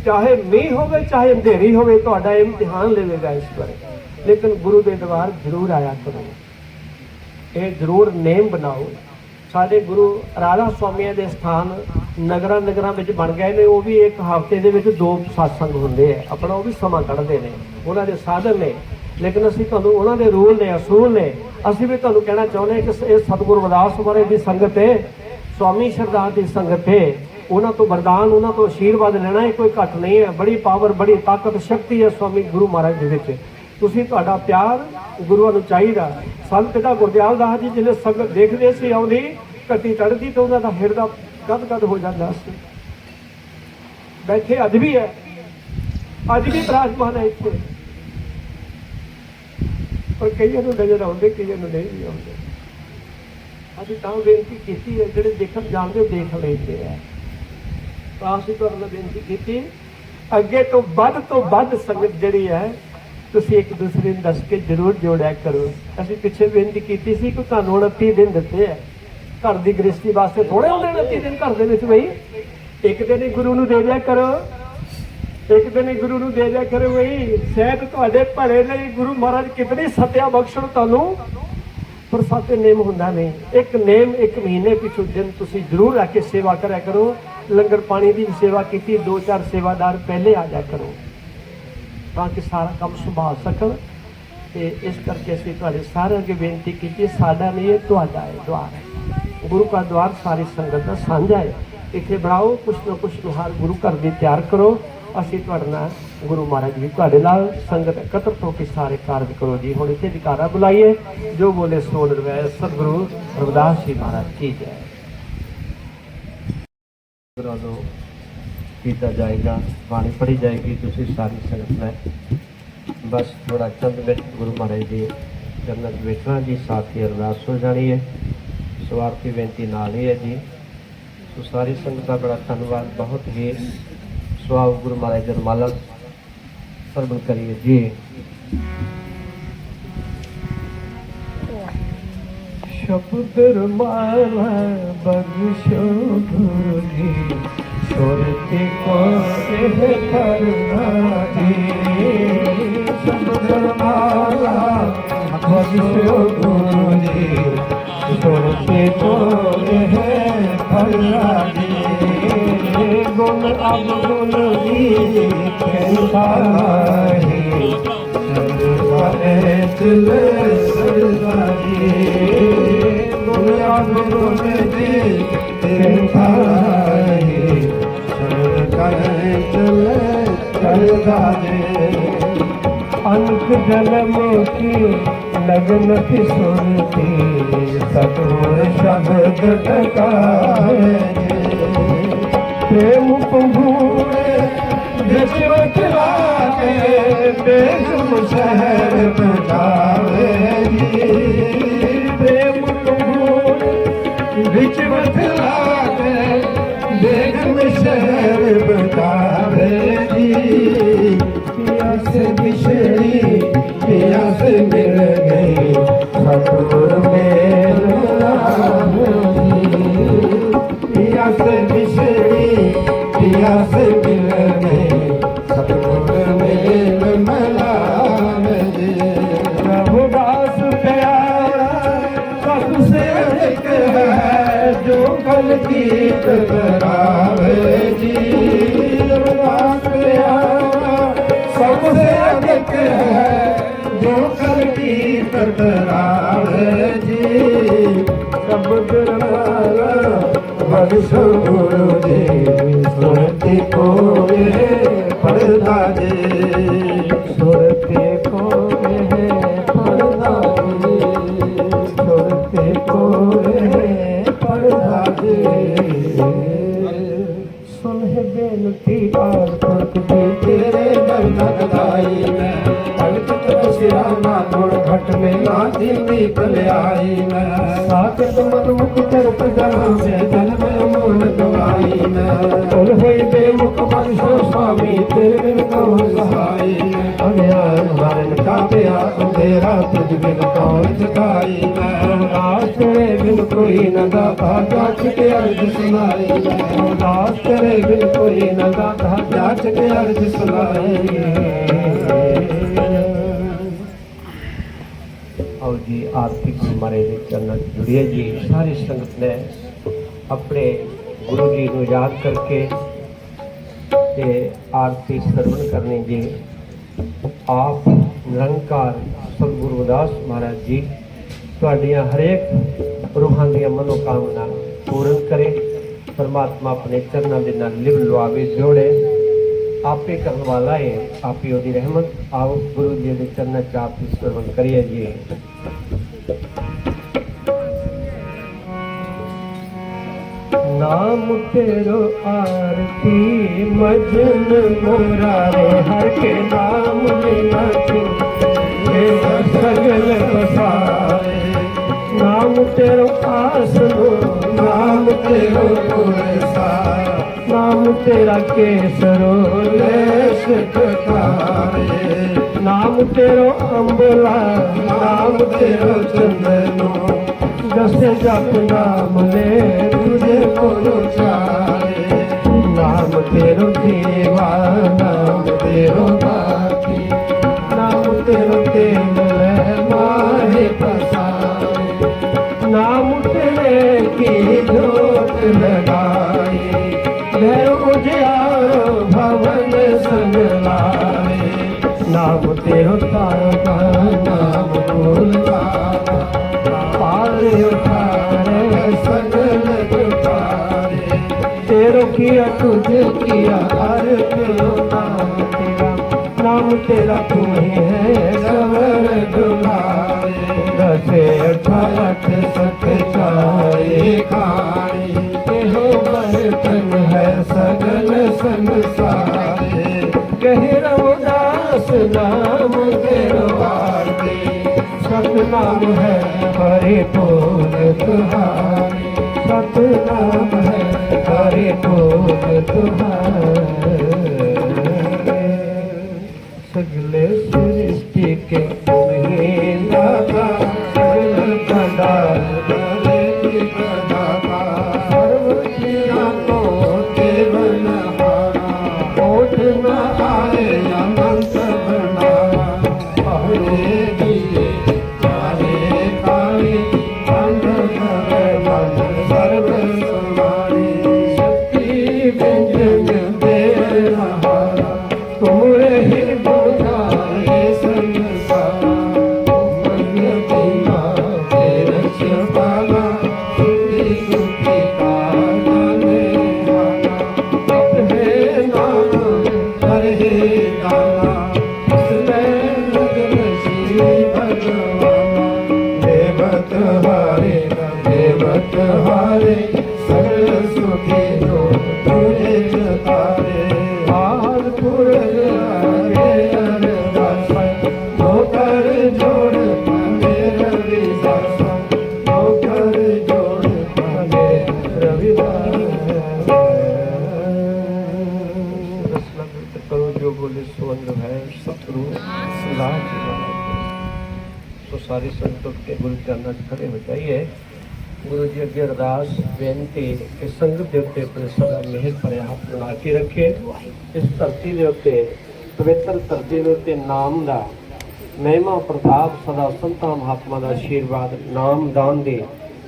चाहे मीह होवे चाहे अंधेरी होवे, तुहाडा इम्तिहान लेवेगा ईश्वर। लेकिन गुरु दे दरबार जरूर आया करो, ये जरूर नेम बनाओ। साडे गुरु राधा स्वामियों के स्थान नगरां में बन गए ने। वो भी एक हफ्ते दे विच 2 सत्संग हुंदे है, अपना वो भी समा कढ़दे ने, उन्हां दे साधन ने। लेकिन असीं तुहानूं उन्हां दे रूल ने, असूल ने। असीं भी तुहानूं कहना चाहुंदे कि इह सतगुरु रविदास महाराज की संगत है, स्वामी सरदार की संगत है। उन्हां तो वरदान, उन्हां तो आशीर्वाद लेना है, कोई घट नहीं है। बड़ी पावर, बड़ी ताकत, शक्ति है स्वामी गुरु महाराज दे विच। ਤੁਸੀਂ ਤੁਹਾਡਾ ਪਿਆਰ ਗੁਰੂਆਂ ਨੂੰ ਚਾਹੀਦਾ। ਸੰਤ ਪਿਤਾ ਗੁਰਦਿਆਲ ਦਾਸ ਜੀ ਜਿਹੜੇ ਸੰਗਤ ਦੇਖਦੇ ਸੀ ਆਉਂਦੀ ਘੱਟੀ ਚੜ੍ਹਦੀ ਤਾਂ ਉਹਨਾਂ ਦਾ ਹਿਰਦਾ ਗਦ ਹੋ ਜਾਂਦਾ ਸੀ। ਬੈਠੇ ਅੱਜ ਵੀ ਹੈ, ਅੱਜ ਵੀ ਬਿਰਾਜਮਾਨ ਹੈ ਇੱਥੇ, ਪਰ ਕਈਆਂ ਨੂੰ ਨਜ਼ਰ ਆਉਂਦੇ, ਕਈਆਂ ਨੂੰ ਨਹੀਂ ਵੀ ਆਉਂਦੇ। ਅਸੀਂ ਤਾਂ ਬੇਨਤੀ ਕੀਤੀ ਹੈ, ਜਿਹੜੇ ਦੇਖਣ ਜਾਣਦੇ ਉਹ ਦੇਖ ਲੈਂਦੇ ਆ। ਤਾਂ ਅਸੀਂ ਤੁਹਾਨੂੰ ਬੇਨਤੀ ਕੀਤੀ, ਅੱਗੇ ਤੋਂ ਵੱਧ ਸੰਗਤ ਜਿਹੜੀ ਹੈ ਤੁਸੀਂ ਇੱਕ ਦੂਸਰੇ ਨੂੰ ਦੱਸ ਕੇ ਜ਼ਰੂਰ ਜੋੜਿਆ ਕਰੋ। ਅਸੀਂ ਪਿੱਛੇ ਬੇਨਤੀ ਕੀਤੀ ਸੀ ਕਿ ਤੁਹਾਨੂੰ 29 ਦਿਨ ਦਿੱਤੇ ਹੈ ਘਰ ਦੀ ਗ੍ਰਸਤੀ ਵਾਸਤੇ, ਥੋੜੇ ਹੁੰਦੇ 29 ਦਿਨ ਘਰ ਦੇ ਵਿੱਚ ਬਈ। ਇੱਕ ਦਿਨ ਹੀ ਗੁਰੂ ਨੂੰ ਦੇ ਦਿਆ ਕਰੋ, ਇੱਕ ਦਿਨ ਹੀ ਗੁਰੂ ਨੂੰ ਦੇ ਦਿਆ ਕਰੋ ਬਈ। ਸ਼ਾਇਦ ਤੁਹਾਡੇ ਭਲੇ ਲਈ ਗੁਰੂ ਮਹਾਰਾਜ ਕਿਤਨੀ ਸੱਤਿਆ ਬਖਸ਼ਣ ਤੁਹਾਨੂੰ, ਪਰ ਸੱਤ ਨੇਮ ਹੁੰਦਾ ਨਹੀਂ। ਇੱਕ ਨੇਮ ਇੱਕ ਮਹੀਨੇ ਪਿੱਛੋਂ ਦਿਨ ਤੁਸੀਂ ਜ਼ਰੂਰ ਆ ਕੇ ਸੇਵਾ ਕਰਿਆ ਕਰੋ। ਲੰਗਰ ਪਾਣੀ ਦੀ ਸੇਵਾ ਕੀਤੀ, 2-4 ਸੇਵਾਦਾਰ ਪਹਿਲੇ ਆ ਜਾ ਕਰੋ ਤਾਂ ਕਿ ਸਾਰਾ ਕੰਮ ਸੰਭਾਲ ਸਕਣ। ਤੇ ਇਸ ਕਰਕੇ ਅਸੀਂ ਤੁਹਾਡੇ ਸਾਰਿਆਂ ਅੱਗੇ ਬੇਨਤੀ ਕੀਤੀ, ਸਾਡਾ ਨਹੀਂ ਇਹ ਤੁਹਾਡਾ ਹੈ ਦੁਆਰ ਹੈ, ਗੁਰੂ ਕਾ ਦੁਆਰ ਸਾਰੀ ਸੰਗਤ ਦਾ ਸਾਂਝਾ ਹੈ। ਇੱਥੇ ਬਣਾਓ ਕੁਛ ਨਾ ਕੁਛ ਤਿਉਹਾਰ ਗੁਰੂ ਘਰ ਦੇ ਤਿਆਰ ਕਰੋ। ਅਸੀਂ ਤੁਹਾਡੇ ਨਾਲ ਗੁਰੂ ਮਹਾਰਾਜ ਵੀ ਤੁਹਾਡੇ ਨਾਲ ਸੰਗਤ ਇਕੱਤਰ ਹੋ ਕੇ ਸਾਰੇ ਕਾਰਜ ਕਰੋ ਜੀ। ਹੁਣ ਇੱਥੇ ਜਕਾਰਾ ਬੁਲਾਈਏ, ਜੋ ਬੋਲੇ ਸੋ ਨਿਰਵੈ। ਸਤਿਗੁਰੂ ਰਵਿਦਾਸ ਜੀ ਮਹਾਰਾਜ ਕੀ ਜੈ। ਗੁਰਾਂ ਨੂੰ ਕੀਤਾ ਜਾਏਗਾ, ਬਾਣੀ ਪੜ੍ਹੀ ਜਾਏਗੀ, ਤੁਸੀਂ ਸਾਰੀ ਸੰਗਤ ਨੇ ਬਸ ਥੋੜਾ ਚੰਦ ਮਿੰਟ ਗੁਰੂ ਮਹਾਰਾਜ ਦੀ ਚਰਨਾਂ 'ਚ ਬੈਠਣਾ ਜੀ। ਸਾਥ ਹੀ ਅਰਦਾਸ ਹੋ ਜਾਣੀ ਹੈ, ਸਵਾਰਥੀ ਬੇਨਤੀ ਨਾਲ ਹੀ ਹੈ ਜੀ। ਸੋ ਸਾਰੀ ਸੰਗਤ ਦਾ ਬੜਾ ਧੰਨਵਾਦ। ਬਹੁਤ ਹੀ ਸੁਆਵ ਗੁਰੂ ਮਹਾਰਾਜ ਦੇ ਮਾਲਾ ਸਰਵਣ ਕਰੀਏ ਜੀ। ਸ਼ਬਦ ਰਮਾਲਾ ਬਖਸ਼ੋ ਗੁਰੂ ਜੀ, ਸੁਰਤੀ ਕੋ ਇਹ ਕਰਨਾ ਜੀ। ਸ਼ਬਦ ਰਮਾਲਾ ਬਖਸ਼ੋ ਗੁਰੂ ਜੀ, ਸੁਰਤੀ ਕੋ ਇਹ ਕਰਨਾ ਜੀ। ਗੁਣ ਅਵਗੁਣ ਦੀ ਖੇਤਾਹੀ, ਸਰਵਾਏ ਤਿਲ ਸਰਵਾਈ। ਗੁਣ ਅਵਗੁਣ ਦੀ ਖੇਤਾਹੀ, ਸਰਵਾਏ ਤਿਲ ਸਰਵਾਈ। ਅੰਕ ਜਨਮ ਕੀ ਲਗਨ ਕੀ ਸੁਰਤੀ, ਸਤਿਗੁਰ ਸ਼ਬਦ ਟਕਾਏ। प्रेम पंगूरे विच बतला के बेगम शहर बजावे जी। प्रेम पंगूरे विच बतला के बेगम शहर बजावे जी। पिया से बिछड़ी पिया से मिल गई, सतगुर मेल पिया से बिछड़ी पिया से मिल गए, सतगुर मेल मिलान जी। रघुदास प्यारा सबसे अधिक है, जो कल की करावे जी। रघुदास प्यारा सबसे अधिक है, जो कल की करावे जी। शब्द रमाला बख्शो गुरु जी, सुरती को पढ़ना जी। सुरती को पढ़ना जी, सुरती को पढ़ना जी। सुन है बेनती आज पुरख जी, तेरे दर लगदाई मैं। पलक सिराना थोड़ घट में ना दिल्ली कल्याई मैं। साकेत मन मुख चरत जन्म से जन्म मूल गवाई मैं। तुल हुई बेमुख बंशो स्वामी, तेरे बिन कौन सहाई। अज्ञान मरण का पिया अंधेरा, तुझ बिन कौन जगाई मैं। दास तेरे बिन कोई न दाता, जाच के अर्ज सुनाई मैं। दास तेरे बिन कोई न दाता, जाच के अर्ज सुनाई। आओ जी आरती गुरु महाराज के चरणों में जुड़िए जी। सारी संगत ने अपने गुरु जी को याद करके ते आरती श्रवण करनी जी। आप निरंकार सतगुरु रविदास महाराज जी तुहाडियां हरेक रूहां दी मनोकामना पूर्ण करे। परमात्मा अपने चरणों के नाल लिव लुआवे जोड़े। आप ही करने वाला है, आप ही ओदी रहमत। आओ गुरु जी के चरण च आप श्रवण करिए जी। नाम तेरो आरती मजन मोरा रे, हर के नाम लेना छूटे सगल बसारे। नाम तेरो आसनो, नाम तेरो पुरसा, नाम तेरा केसरो लेस कटारे। नाम तेरो अम्बला, नाम तेरो चंदनो, जस जप नाम ले तुझे को चारे। नाम तेरो देवा, नाम तेरो बाती, नाम तेरो तेल माहे पसारे। नाम तेरे की जोत लगाए, घर उजियारो भवन संग लाए। नाम तेरो तारा, नाम बोल बाबा, पारे उठारे सगल उठारे। तेरो किया तुझे किया हर नाम तेरा, नाम तेरा तू ही है सवर दुलारे। दसे अठारह सत चाहे खाए, हो बर्तन है सगल संसारे। कह रघुदास नाम तेरो आरती, सतनाम है परिपूर्ण तुम्हारे। सतनाम है परिपूर्ण तुम्हारे। सगले सृष्टि के तुम्हें दाता, सगल भंडार सर्व क्रिया को केवल हारा। ओठ न आए अनंत भंडारा, पहरे दिए चाहे काले अंध भर मन सर्व समारे। शक्ति व्यंजन दे हारा, तुमरे ही बुझाए संसार। मन दीवा तेरे छपाला, सुखी सुखी काने वाला। अपने नाम हर हे गाना, इसमें लगन श्री भगवाना। देवत हारे देवत हारे, सगल सुखी हो तुझे तारे। हार पुरज आगे अरदास, नौकर जोड़ मेरे रविदास, नौकर जोड़ मेरे रविदास। करो जो बोले सो अंग है, सतगुरु सलाह की बात। तो सारी संतों के गुरु चरणों च खड़े हो जाइए। गुरु जी अगे अरदास बेनती कि संगत के उत्ते अपने सदा मेहर भरे हाथ बना के रखे। इस धरती के उत्ते पवित्र धरती के उत्ते नाम का महिमा प्रताप सदा संतां महात्मा का आशीर्वाद, नाम दान की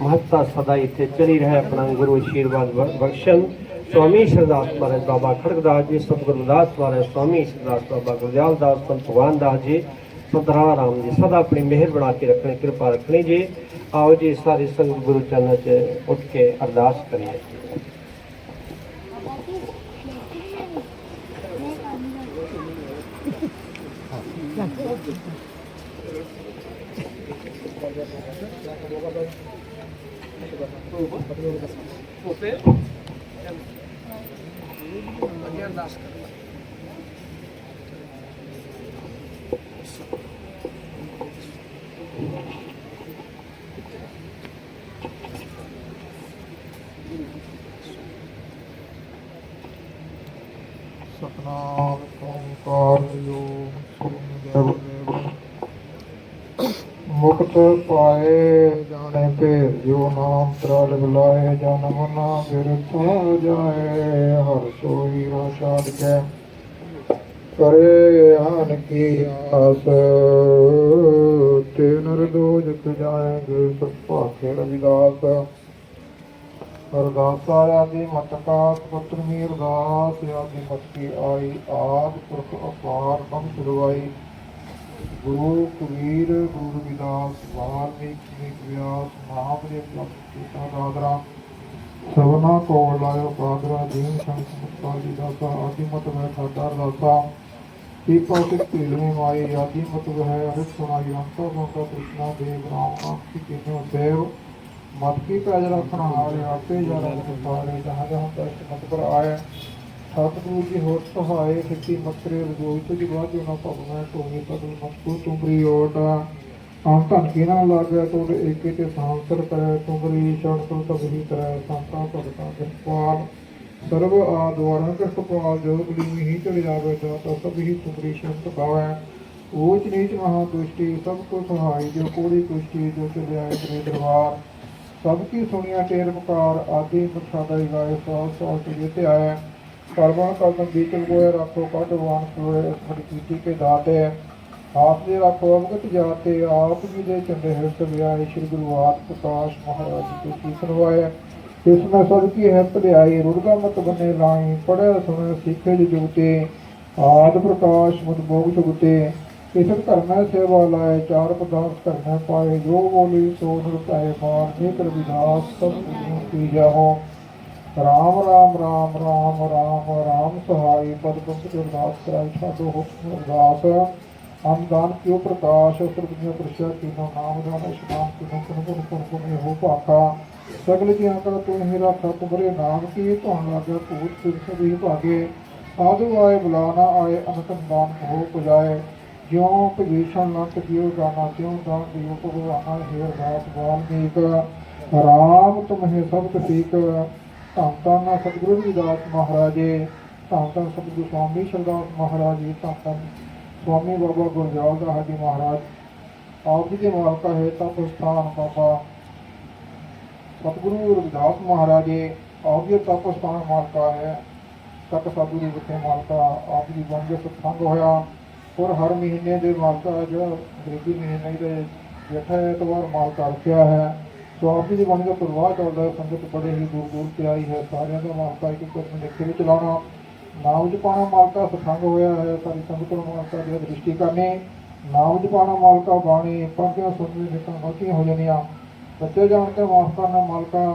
महत्ता सदा इत्थे चली रहे। अपना गुरु आशीर्वाद बख्शन। स्वामी शरदास महाराज बाबा खड़गदास जी, सतगुरु रविदास महाराज, स्वामी शरदास बाबा गुरदयाल दास, संत भगवान दास जी, संत राम जी सदा अपनी मेहर बना के रखनी, कृपा रखनी जी। आओ जी सारी संगत गुरु चरणों च उठ के अरदास करिए। सतनाम ओंकार योग मुक्त पाए जाने पे जो नाम त्राल बुलाए जन्म ना बिरथ जाए। हर सोई रोशाद के करे आन की आस, ते नर दो जग जाएंगे सब पाखे रविदास। अरदास आदि मत का पुत्र मीरदास, आदि मत की आई आदि पुरख अपार कम सुरवाई। गुरु कबीर गुरु रविदास वाल्मीकि व्यास नाम रे दादरा। सबना को लायो पादरा दीन शंख मुत्पाली दासा आदिमत वह खादार दासा पीपा सिख पीलवी माई आदिमत वह अरित सुनाई अंता बंदा कृष्णा देव राम आपकी तीनों देव मत की पैज रखना हारे आपे जरा सारे जहाँ जहाँ कष्ट मत पर आए सतगुरु जी होत सहाय खिची मत्रे रजोई तुझ बाजू न भगवै टोगे तदु मत तुमरी ओट आम धन की ना लागे तुम एके ते सांसर करे तुमरी शरण तुम तबही करे संता भगता कृपाल सर्व आद्वारण कृपाल जो गली ही चढ़ जावे दाता सब ही तुमरी शरण पावै ऊच नीच महादुष्टि सब को सहाय जो कोड़ी कुष्टि जो चले आए तेरे दरबार सबकी सुनिया टेर पुकार आदि मुखादाई गाय साल साल तुझे ते आए करवन कदम बीचल गोए रखो कटवान सोए स्मृति कीटी के दाते आप जी रखो अवगत जाते आप जी दे चंडे हिरत व्याय श्री गुरु आद प्रकाश महाराज जी की सुनवाए इसमें सबकी हिरत लियाई रुर्गा मत बने लाई पढ़े सुने सीखे जुगते आद प्रकाश मत भोग जुगते इस घर में सेवा लाए चार पदार्थ घर में पाए जो बोली सो नृत्य मान एक रविदास सब की जाओ राम राम राम राम राम राम सहाय पद पंकज अरदास कराई छाडो हुक्म अरदास अनुदान क्यों प्रकाश सर्वज्ञ प्रसाद तीनों नाम दान स्नान तीनों पुन पुन पुन पुन हो पाखा सगल जिया का तुम ही रखा तुम्हारे नाम की धुन लागे भूत फिर सभी भागे साधु आए बुलाना आए अनुसंधान हो पुजाए ज्यों भीषण लंत जियो गाना त्यों दान दियो भगवाना हे अरदास वाल्मीक राम तुम्हें सब ठीक ਧੰਨ ਧੰਨ ਸਤਿਗੁਰੂ ਰਵਿਦਾਸ ਮਹਾਰਾਜ ਜੀ ਧੰਨ ਧੰਨ ਸਤਿਗੁਰੂ ਸਵਾਮੀ ਸਰਦਾਸ ਮਹਾਰਾਜ ਜੀ ਧੰਨ ਧੰਨ ਸਵਾਮੀ ਬਾਬਾ ਗੁਰਜੋਤ ਦਾਸ ਜੀ ਮਹਾਰਾਜ ਆਪ ਜੀ ਦੇ ਮਾਲਕਾ ਹੈ ਤਪ ਸਥਾਨ ਬਾਬਾ ਸਤਿਗੁਰੂ ਰਵਿਦਾਸ ਮਹਾਰਾਜ ਜੀ ਆਪ ਜੀ ਤਪ ਸਥਾਨ ਮਾਲਕਾ ਹੈ ਤਕ ਸਾਧੂ ਦੀ ਵਿਖੇ ਮਾਲਕਾ ਆਪ ਜੀ ਬਣ ਕੇ ਸਤਸੰਗ ਹੋਇਆ ਔਰ ਹਰ ਮਹੀਨੇ ਦੇ ਮਾਲਕਾ ਜਿਹੜਾ ਅੰਗਰੇਜ਼ੀ ਮਹੀਨੇ ਦੇ ਜੇਠਾ ਐਤਵਾਰ ਮਾਲਕਾ ਰੱਖਿਆ ਹੈ सो आप जी बन का प्रवाह चलता है संगत बड़े ही दूर दूर से आई है सारे का मालका एक एक लिखे भी चलाना नाम जपाना मालका सत्संग होया है सारी संगत मालका जो दृष्टि करनी नाम जपाना मालका बाणी पंक्तियां सुनने निकल गलतियां हो जानिया बच्चे जान के माफ करना मालका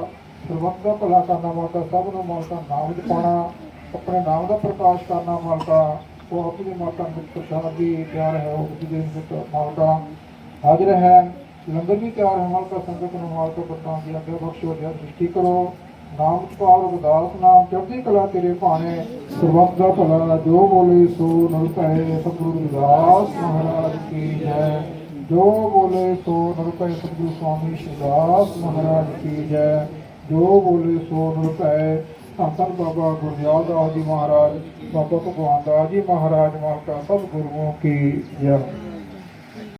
सर्वत का भला करना मालका सब ने मालका नाम जपाना अपने नाम का प्रकाश करना मालका वो अपनी मालका प्रसाद भी प्यार है उसकी मालका हाजिर है लंगर भी तैयार है मालका संगत ने मालका बरतां की आज्ञा बख्शो अध्याय सृष्टि करो नाम पाल रविदास नाम चढ़ती कला तेरे भाने सर्वत का भला जो बोले सो नर पै सतगुरु रविदास महाराज की जय जो बोले सो नर पै सतगुरु स्वामी शिवदास महाराज की जय जो बोले सो नर पै धन धन बाबा गुरदयाल दास जी महाराज बाबा भगवान दास जी महाराज मालका सब गुरुओं की जय।